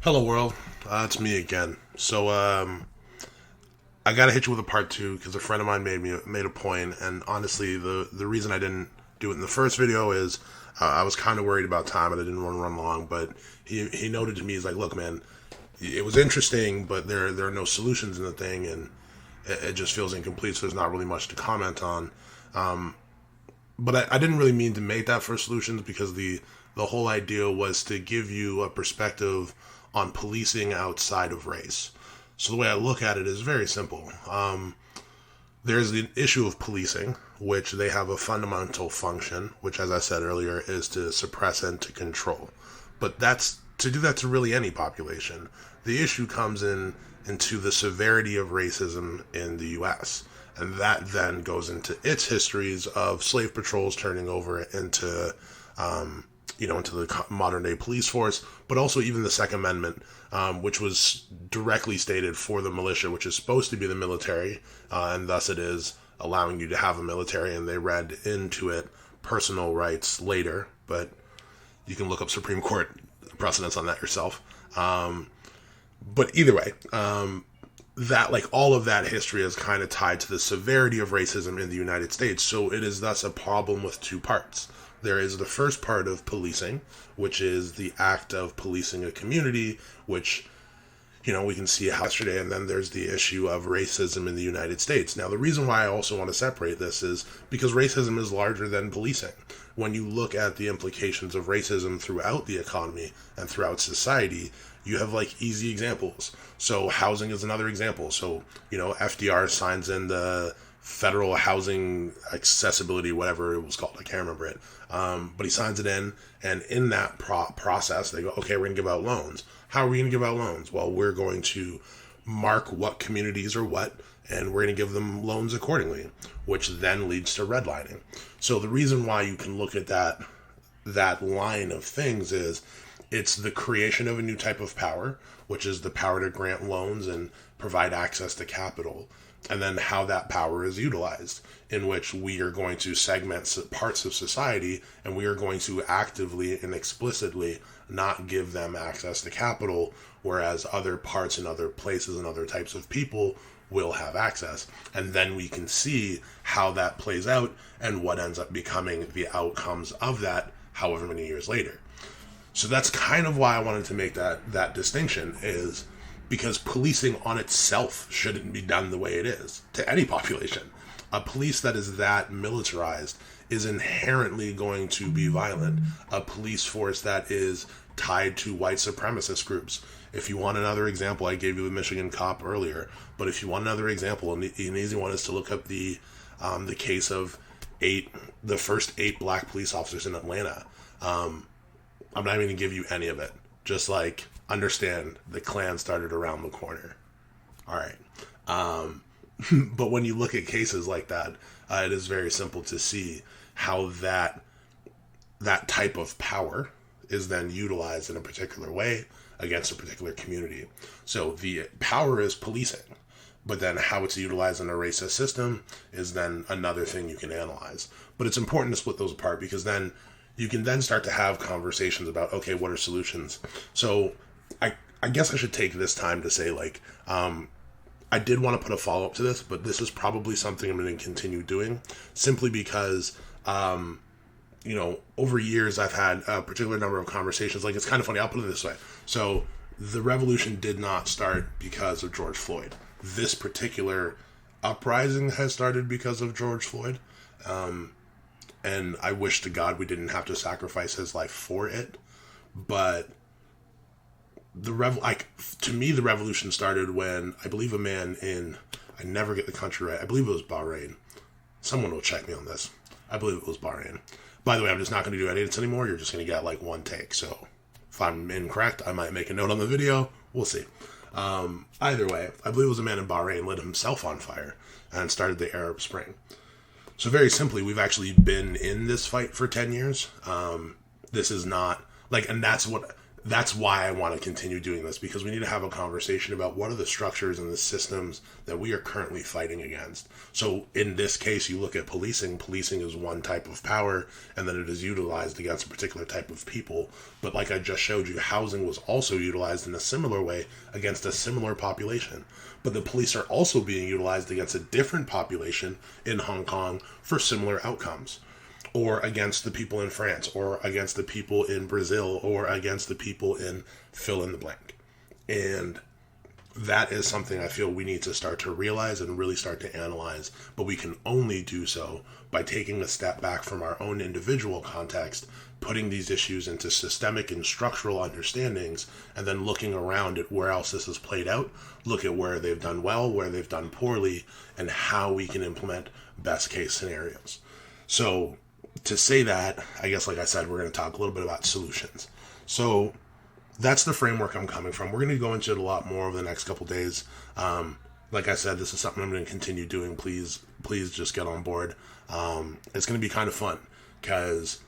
Hello, world. It's me again. I gotta hit you with a part two because a friend of mine made a point, and honestly, the reason I didn't do it in the first video is I was kind of worried about time and I didn't want to run long. But he noted to me, he's like, "Look, man, it was interesting, but there are no solutions in the thing, and it just feels incomplete. So there's not really much to comment on." But I didn't really mean to make that for solutions because the whole idea was to give you a perspective on policing outside of race. So the way I look at it is very simple. There's the issue of policing, which they have a fundamental function, which, as I said earlier, is to suppress and to control. But that's to do that to really any population. The issue comes into the severity of racism in the U.S. And that then goes into its histories of slave patrols turning over into into the modern day police force, but also even the Second Amendment, which was directly stated for the militia, which is supposed to be the military, and thus it is allowing you to have a military, and they read into it personal rights later, but you can look up Supreme Court precedents on that yourself. But either way, that like all of that history is kind of tied to the severity of racism in the United States. So it is thus a problem with two parts. There is the first part of policing, which is the act of policing a community, which, we can see yesterday. And then there's the issue of racism in the United States. Now, the reason why I also want to separate this is because racism is larger than policing. When you look at the implications of racism throughout the economy and throughout society, you have like easy examples. So housing is another example. So, FDR signs in the federal housing accessibility, whatever it was called. I can't remember it. But he signs it in, and in that process, they go, okay, we're going to give out loans. How are we going to give out loans? Well, we're going to mark what communities are what, and we're going to give them loans accordingly, which then leads to redlining. So the reason why you can look at that line of things is it's the creation of a new type of power, which is the power to grant loans and provide access to capital, and then how that power is utilized, in which we are going to segment parts of society and we are going to actively and explicitly not give them access to capital, whereas other parts and other places and other types of people will have access. And then we can see how that plays out and what ends up becoming the outcomes of that however many years later. So that's kind of why I wanted to make that distinction, is because policing on itself shouldn't be done the way it is to any population. A police that is that militarized is inherently going to be violent. A police force that is tied to white supremacist groups. If you want another example, I gave you the Michigan cop earlier, but if you want another example, an easy one is to look up the case of the first 8 black police officers in Atlanta. I'm not even going to give you any of it. Just like, understand the Klan started around the corner. All right. But when you look at cases like that, it is very simple to see how that type of power is then utilized in a particular way against a particular community. So the power is policing, but then how it's utilized in a racist system is then another thing you can analyze. But it's important to split those apart, because then you can then start to have conversations about, okay, what are solutions? So I guess I should take this time to say, I did want to put a follow-up to this, but this is probably something I'm going to continue doing, simply because, over years I've had a particular number of conversations. Like, it's kind of funny, I'll put it this way. So the revolution did not start because of George Floyd. This particular uprising has started because of George Floyd. And I wish to God we didn't have to sacrifice his life for it. But to me, the revolution started when I believe a man I never get the country right. I believe it was Bahrain. Someone will check me on this. I believe it was Bahrain. By the way, I'm just not going to do edits anymore. You're just going to get like one take. So if I'm incorrect, I might make a note on the video. We'll see. Either way, I believe it was a man in Bahrain lit himself on fire and started the Arab Spring. So very simply, we've actually been in this fight for 10 years. This is not and that's what that's why I want to continue doing this, because we need to have a conversation about what are the structures and the systems that we are currently fighting against. So in this case, you look at policing. Policing is one type of power, and then it is utilized against a particular type of people. But like I just showed you, housing was also utilized in a similar way against a similar population. But the police are also being utilized against a different population in Hong Kong for similar outcomes, or against the people in France, or against the people in Brazil, or against the people in fill in the blank. And that is something I feel we need to start to realize and really start to analyze, but we can only do so by taking a step back from our own individual context, putting these issues into systemic and structural understandings, and then looking around at where else this has played out, look at where they've done well, where they've done poorly, and how we can implement best case scenarios. So to say that, I guess, like I said, we're going to talk a little bit about solutions. So that's the framework I'm coming from. We're going to go into it a lot more over the next couple days. Like I said, this is something I'm going to continue doing. Please just get on board. It's going to be kind of fun because,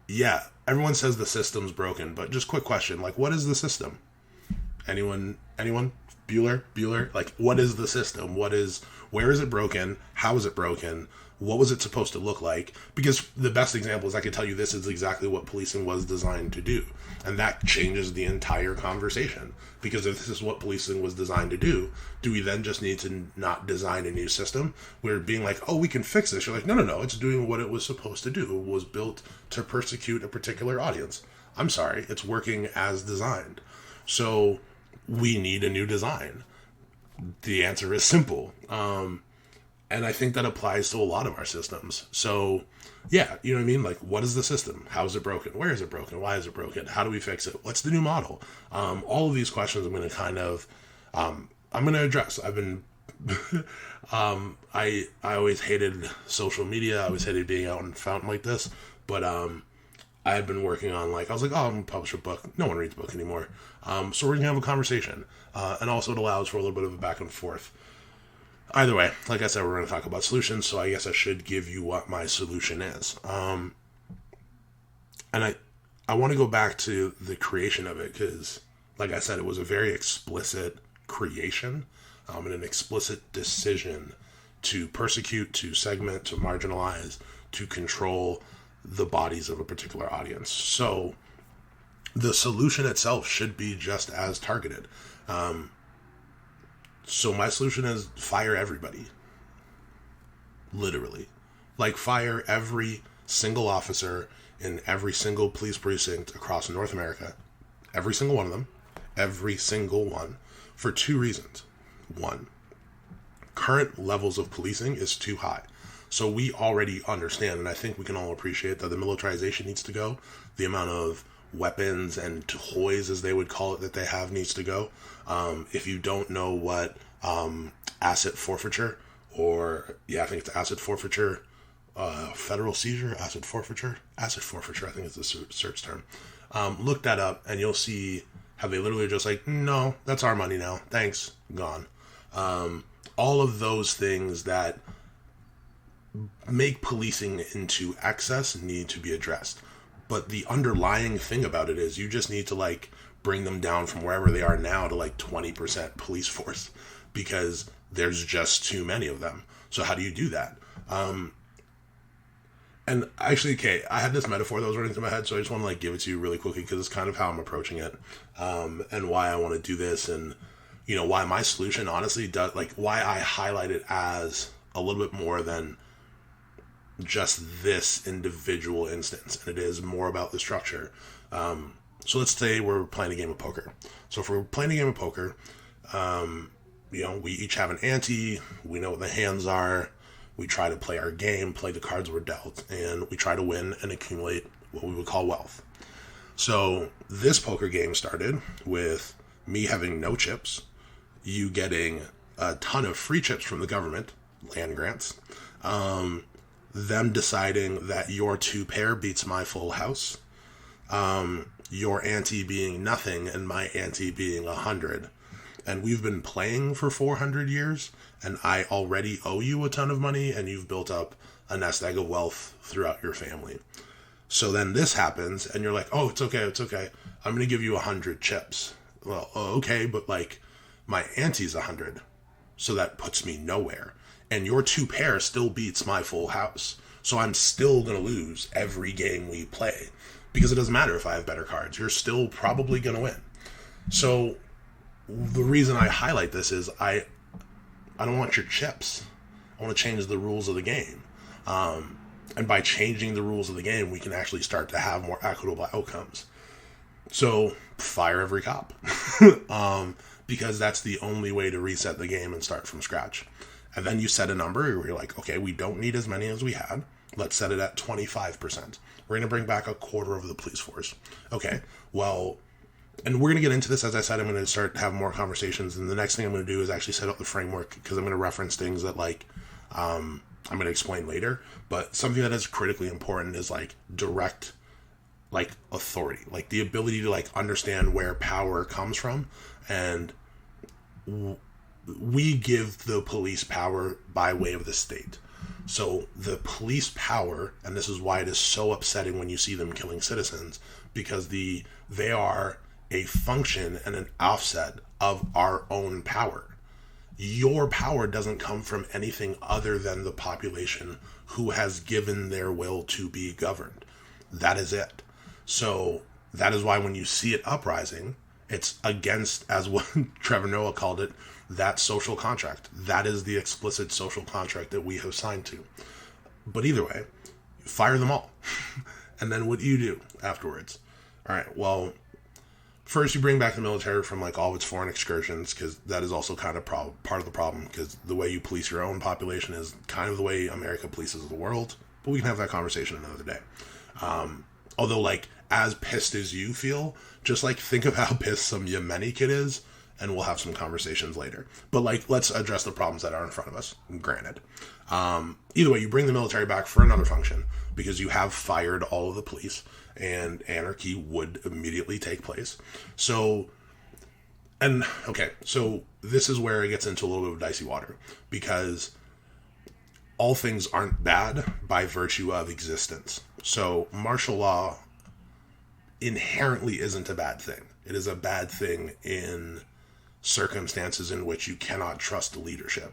yeah, everyone says the system's broken, but just quick question, like, what is the system? Anyone? Bueller? Like, what is the system? Where is it broken? How is it broken? What was it supposed to look like? Because the best example is I can tell you this is exactly what policing was designed to do. And that changes the entire conversation. Because if this is what policing was designed to do we then just need to not design a new system? We're being like, oh, we can fix this. You're like, no, it's doing what it was supposed to do. It was built to persecute a particular audience. I'm sorry, it's working as designed. So we need a new design. The answer is simple. And I think that applies to a lot of our systems. So, yeah, you know what I mean? Like, what is the system? How is it broken? Where is it broken? Why is it broken? How do we fix it? What's the new model? All of these questions I'm going to kind of, I'm going to address. I've been, I always hated social media. I always hated being out in fountain like this. But I've been working on, like, I was like, oh, I'm going to publish a book. No one reads a book anymore. So we're going to have a conversation. And also it allows for a little bit of a back and forth. Either way, like I said, we're going to talk about solutions, so I guess I should give you what my solution is. And I want to go back to the creation of it, because, like I said, it was a very explicit creation, and an explicit decision to persecute, to segment, to marginalize, to control the bodies of a particular audience. So the solution itself should be just as targeted. So my solution is fire everybody. Literally. Like, fire every single officer in every single police precinct across North America. Every single one of them. Every single one. For two reasons. One, current levels of policing is too high. So we already understand, and I think we can all appreciate, that the militarization needs to go. The amount of weapons and toys, as they would call it, that they have needs to go. If you don't know what asset forfeiture, I think it's asset forfeiture, federal seizure, asset forfeiture, I think is the search term. Look that up and you'll see how they literally just like, no, that's our money now, thanks, gone. All of those things that make policing into excess need to be addressed. But the underlying thing about it is you just need to, like, bring them down from wherever they are now to like 20% police force, because there's just too many of them. So how do you do that? And actually, okay, I had this metaphor that was running through my head, so I just want to, like, give it to you really quickly, because it's kind of how I'm approaching it, and why I want to do this, and, you know, why my solution honestly does, like, why I highlight it as a little bit more than just this individual instance, and it is more about the structure. So let's say we're playing a game of poker. So if we're playing a game of poker, you know, we each have an ante, we know what the hands are, we try to play our game, play the cards we're dealt, and we try to win and accumulate what we would call wealth. So this poker game started with me having no chips, you getting a ton of free chips from the government, land grants, them deciding that your 2-pair beats my full house, your ante being nothing and my ante being 100. And we've been playing for 400 years, and I already owe you a ton of money, and you've built up a nest egg of wealth throughout your family. So then this happens, and you're like, oh, it's okay, it's okay. I'm going to give you 100 chips. Well, okay, but like my ante's 100. So that puts me nowhere. And your 2 pair still beats my full house. So I'm still going to lose every game we play. Because it doesn't matter if I have better cards. You're still probably going to win. So the reason I highlight this is I don't want your chips. I want to change the rules of the game. And by changing the rules of the game, we can actually start to have more equitable outcomes. So fire every cop. Because that's the only way to reset the game and start from scratch. And then you set a number where you're like, okay, we don't need as many as we had. Let's set it at 25%. We're going to bring back a quarter of the police force. Okay, well, and we're going to get into this. As I said, I'm going to start having more conversations. And the next thing I'm going to do is actually set up the framework, because I'm going to reference things that like, I'm going to explain later. But something that is critically important is like direct, like authority, like the ability to like understand where power comes from. And we give the police power by way of the state. So the police power, and this is why it is so upsetting when you see them killing citizens, because they are a function and an offset of our own power. Your power doesn't come from anything other than the population who has given their will to be governed. That is it. So that is why when you see it uprising, it's against, as what Trevor Noah called it, that social contract. That is the explicit social contract that we have signed to. But either way, fire them all. And then what do you do afterwards? All right, well, first you bring back the military from like all of its foreign excursions, because that is also kind of part of the problem, because the way you police your own population is kind of the way America polices the world. But we can have that conversation another day. Although, like, as pissed as you feel, just like think of how pissed some Yemeni kid is, and we'll have some conversations later. But like, let's address the problems that are in front of us, granted. Either way, you bring the military back for another function, because you have fired all of the police, and anarchy would immediately take place. So this is where it gets into a little bit of dicey water, because all things aren't bad by virtue of existence. So martial law inherently isn't a bad thing. It is a bad thing in circumstances in which you cannot trust the leadership,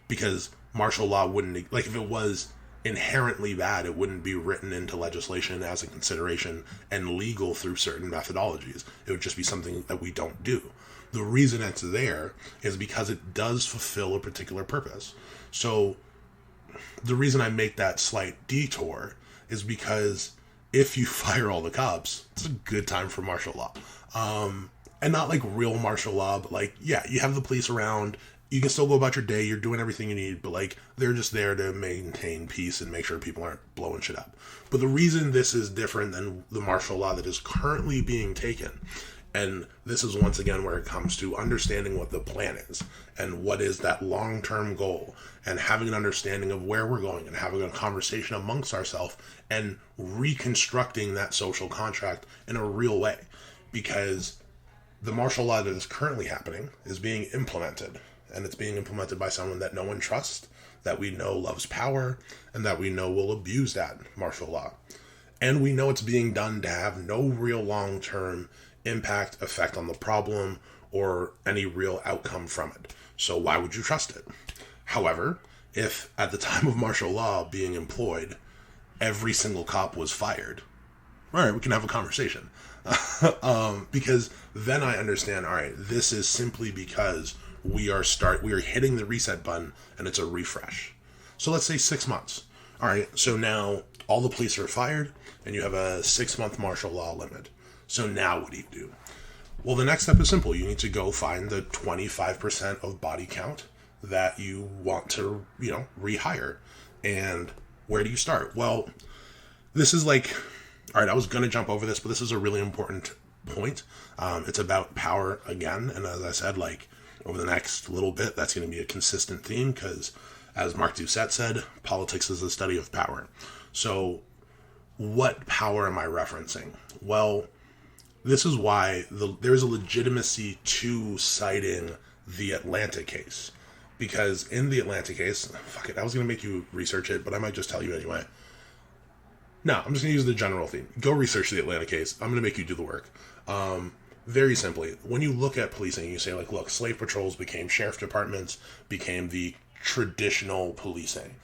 because martial law wouldn't, like, if it was inherently bad, it wouldn't be written into legislation as a consideration and legal through certain methodologies. It would just be something that we don't do. The reason it's there is because it does fulfill a particular purpose. So the reason I make that slight detour is because if you fire all the cops, it's a good time for martial law. And not like real martial law, but like, yeah, you have the police around, you can still go about your day, you're doing everything you need, but like, they're just there to maintain peace and make sure people aren't blowing shit up. But the reason this is different than the martial law that is currently being taken, and this is once again where it comes to understanding what the plan is, and what is that long-term goal, and having an understanding of where we're going, and having a conversation amongst ourselves, and reconstructing that social contract in a real way. Because the martial law that is currently happening is being implemented, and it's being implemented by someone that no one trusts, that we know loves power, and that we know will abuse that martial law. And we know it's being done to have no real long-term impact, effect on the problem, or any real outcome from it. So why would you trust it? However, if at the time of martial law being employed, every single cop was fired, all right, we can have a conversation. Because then I understand, all right, this is simply because we are hitting the reset button and it's a refresh. So let's say 6 months. All right, so now all the police are fired and you have a 6-month martial law limit. So now what do you do? Well, the next step is simple. You need to go find the 25% of body count that you want to, rehire. And where do you start? Well, this is like, all right, I was going to jump over this, but this is a really important point. It's about power again. And as I said, like, over the next little bit, that's going to be a consistent theme because, as Mark Doucette said, politics is the study of power. So what power am I referencing? Well, this is why there's a legitimacy to citing the Atlanta case. Because in the Atlanta case, fuck it, I was going to make you research it, but I might just tell you anyway. No, I'm just going to use the general theme. Go research the Atlanta case. I'm going to make you do the work. Very simply, when you look at policing, you say, like, look, slave patrols became sheriff departments, became the traditional policing.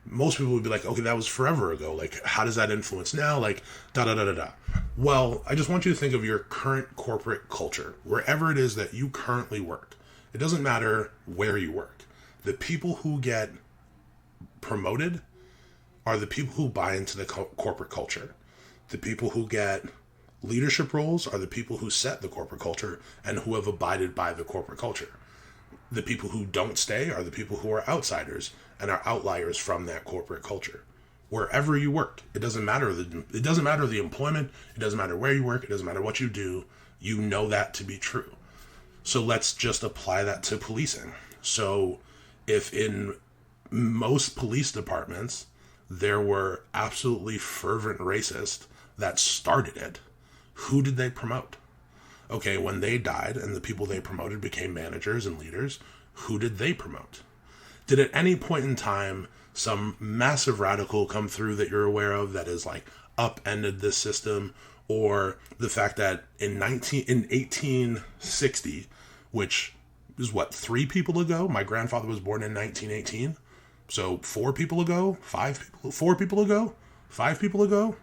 Most people would be like, okay, that was forever ago. Like, how does that influence now? Like, da-da-da-da-da. Well, I just want you to think of your current corporate culture, wherever it is that you currently work. It doesn't matter where you work. The people who get promoted are the people who buy into the corporate culture. The people who get leadership roles are the people who set the corporate culture and who have abided by the corporate culture. The people who don't stay are the people who are outsiders and are outliers from that corporate culture. Wherever you work, it doesn't matter the employment, it doesn't matter where you work, it doesn't matter what you do, you know that to be true. So let's just apply that to policing. So if in most police departments there were absolutely fervent racists that started it, who did they promote? Okay, when they died and the people they promoted became managers and leaders, who did they promote? Did at any point in time some massive radical come through that you're aware of that has like upended this system? Or the fact that in 1860, which is what, 3 people ago? My grandfather was born in 1918. So 4 people ago, 4 people ago, 5 people ago,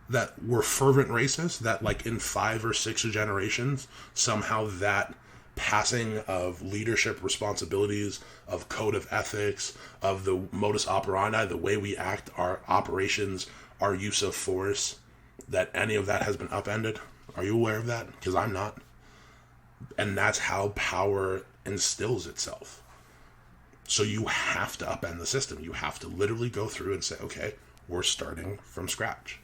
that were fervent racists, that like in 5 or 6 generations, somehow that passing of leadership responsibilities, of code of ethics, of the modus operandi, the way we act, our operations, our use of force, that any of that has been upended. Are you aware of that? Because I'm not. And that's how power instills itself. So you have to upend the system. You have to literally go through and say, okay, we're starting from scratch.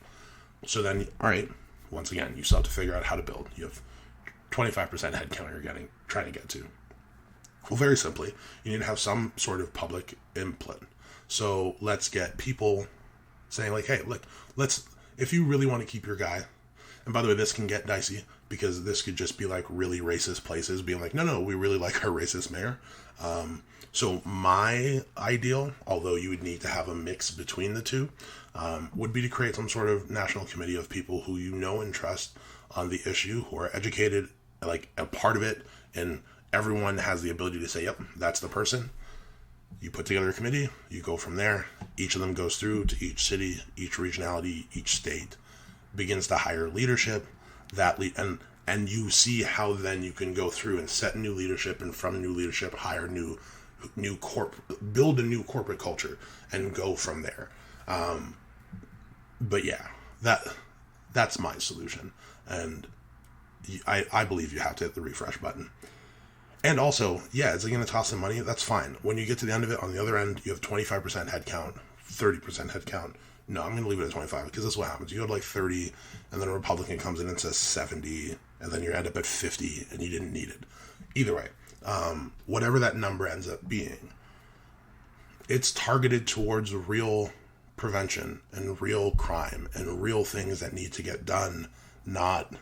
So then, all right, once again, you still have to figure out how to build. You have 25% headcount you're trying to get to. Well, very simply, you need to have some sort of public input. So let's get people saying like, hey, look, if you really want to keep your guy, and by the way, this can get dicey because this could just be like really racist places being like, no, we really like our racist mayor. So my ideal, although you would need to have a mix between the two, would be to create some sort of national committee of people who you know and trust on the issue, who are educated, like a part of it, and everyone has the ability to say, yep, that's the person. You put together a committee, you go from there. Each of them goes through to each city, each regionality, each state, begins to hire leadership, and you see how then you can go through and set new leadership, and from new leadership hire build a new corporate culture and go from there. But yeah, that's my solution. And I believe you have to hit the refresh button. And also, yeah, is it going to cost some money? That's fine. When you get to the end of it, on the other end, you have 25% headcount, 30% headcount. No, I'm going to leave it at 25 because this is what happens. You go to like 30, and then a Republican comes in and says 70, and then you end up at 50, and you didn't need it. Either way, whatever that number ends up being, it's targeted towards real prevention and real crime and real things that need to get done, not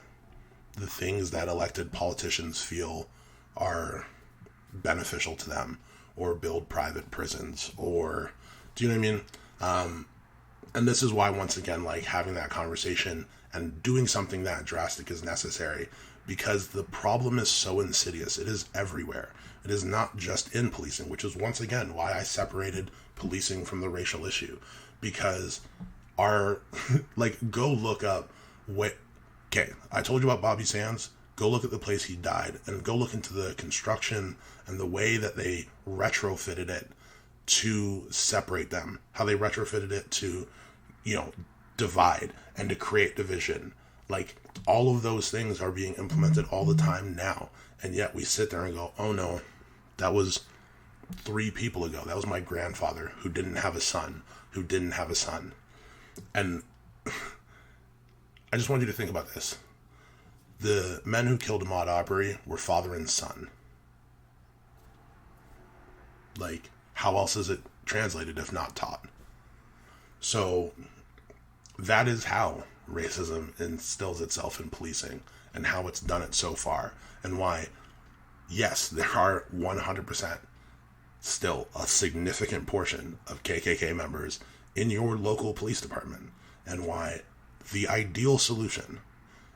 the things that elected politicians feel are beneficial to them, or build private prisons, or, do you know what I mean? And this is why, once again, like having that conversation and doing something that drastic is necessary, because the problem is so insidious. It is everywhere. It is not just in policing, which is once again why I separated policing from the racial issue, because go look up okay, I told you about Bobby Sands. Go look at the place he died, and go look into the construction and the way that they retrofitted it to separate them, how they retrofitted it to, divide and to create division. Like, all of those things are being implemented all the time now, and yet we sit there and go, oh no, that was 3 people ago. That was my grandfather who didn't have a son. And I just want you to think about this. The men who killed Ahmaud Arbery were father and son. Like, how else is it translated if not taught? So that is how racism instills itself in policing, and how it's done it so far, and why, yes, there are 100% still a significant portion of KKK members in your local police department. and why the ideal solution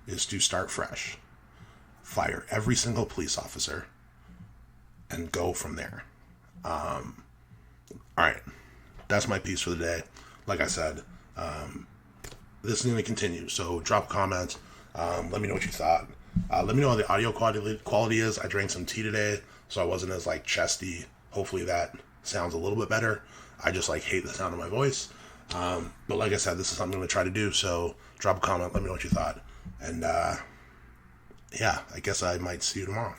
is to start fresh, fire every single police officer, and go from there. Alright, that's my piece for the day. Like I said, this is going to continue, so drop a comment. Let me know what you thought. Let me know how the audio quality is. I drank some tea today, so I wasn't as chesty. Hopefully that sounds a little bit better. I just hate the sound of my voice. But like I said, this is something I'm going to try to do, so drop a comment, let me know what you thought. And yeah, I guess I might see you tomorrow.